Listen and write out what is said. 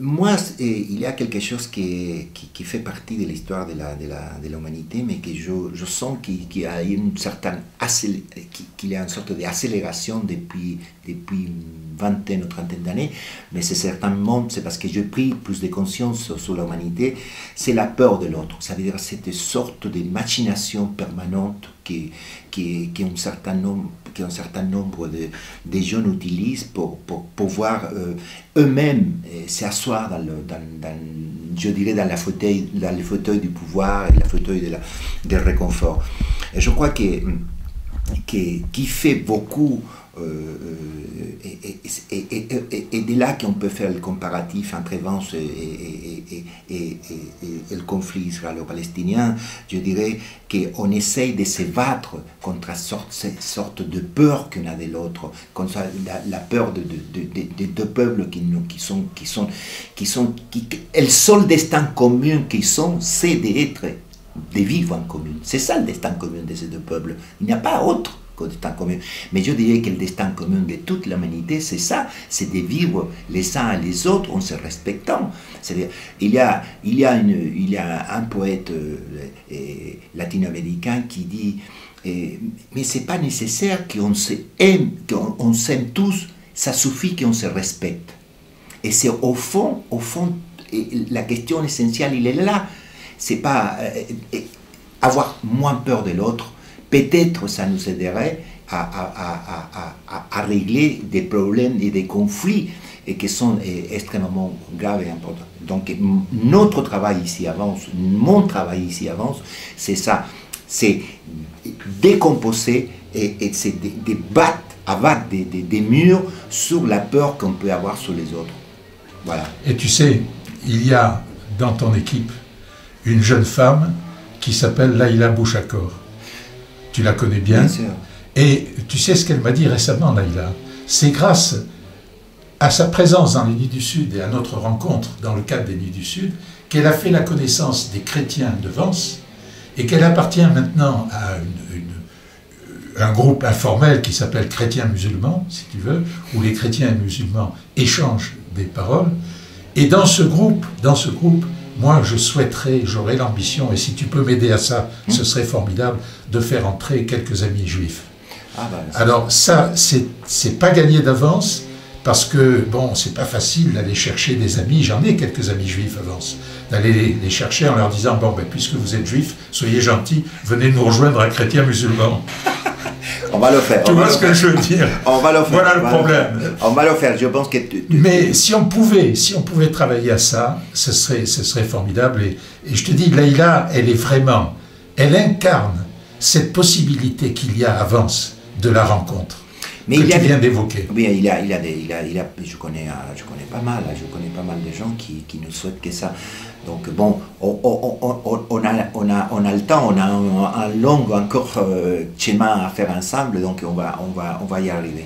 Moi, il y a quelque chose qui fait partie de l'histoire de l'humanité, mais que je sens qu'il y a une certaine qu'il y a une sorte d'accélération depuis une vingtaine ou trentaine d'années, mais c'est certainement, c'est parce que j'ai pris plus de conscience sur l'humanité, c'est la peur de l'autre. Ça veut dire cette sorte de machination permanente qu'un certain nombre de jeunes utilisent pour pouvoir eux-mêmes s'asseoir je dirais dans le fauteuil du pouvoir et le fauteuil de réconfort. Et je crois qui fait beaucoup et de là qu'on peut faire le comparatif entre Vance et le conflit israélo-palestinien. Je dirais qu'on essaye de se battre contre cette sorte de peur qu'on a de l'autre, contre la peur de deux peuples le seul destin commun qu'ils sont, c'est de vivre en commune. C'est ça le destin commun de ces deux peuples. Il n'y a pas autre destin commun. Mais je dirais que le destin commun de toute l'humanité, c'est ça, c'est de vivre les uns et les autres en se respectant. C'est-à-dire, il y a un poète latino-américain qui dit mais c'est pas nécessaire qu'on s'aime tous, ça suffit qu'on se respecte. Et c'est au fond, la question essentielle, il est là. C'est pas avoir moins peur de l'autre. Peut-être ça nous aiderait à régler des problèmes et des conflits qui sont extrêmement graves et importants. Donc notre travail ici avance, mon travail ici avance, c'est ça, c'est décomposer et c'est abattre des murs sur la peur qu'on peut avoir sur les autres. Voilà. Et tu sais, il y a dans ton équipe une jeune femme qui s'appelle Laïla Bouchakor. Tu la connais bien. Bien sûr. Et tu sais ce qu'elle m'a dit récemment, Laïla. C'est grâce à sa présence dans les Nuits du Sud et à notre rencontre dans le cadre des Nuits du Sud qu'elle a fait la connaissance des chrétiens de Vence et qu'elle appartient maintenant à un groupe informel qui s'appelle Chrétiens musulmans, si tu veux, où les chrétiens et musulmans échangent des paroles. Et dans ce groupe, moi, j'aurais l'ambition, et si tu peux m'aider à ça, ce serait formidable, de faire entrer quelques amis juifs. Alors ça, c'est pas gagné d'avance, parce que, bon, c'est pas facile d'aller chercher des amis, j'en ai quelques amis juifs avance, d'aller les chercher en leur disant, bon, ben, puisque vous êtes juifs, soyez gentils, venez nous rejoindre à Chrétiens musulmans. On va le faire. Tu vois ce que je veux dire? On va le faire. Voilà le problème. On va le faire. Je pense que Mais si on pouvait travailler à ça, ce serait formidable. Et je te dis, Laïla, elle incarne cette possibilité qu'il y a à Vence de la rencontre. Mais que tu viens d'évoquer. Oui, je connais pas mal de gens qui nous souhaitent que ça. Donc bon, on a le temps, on a un long encore chemin à faire ensemble, donc on va y arriver.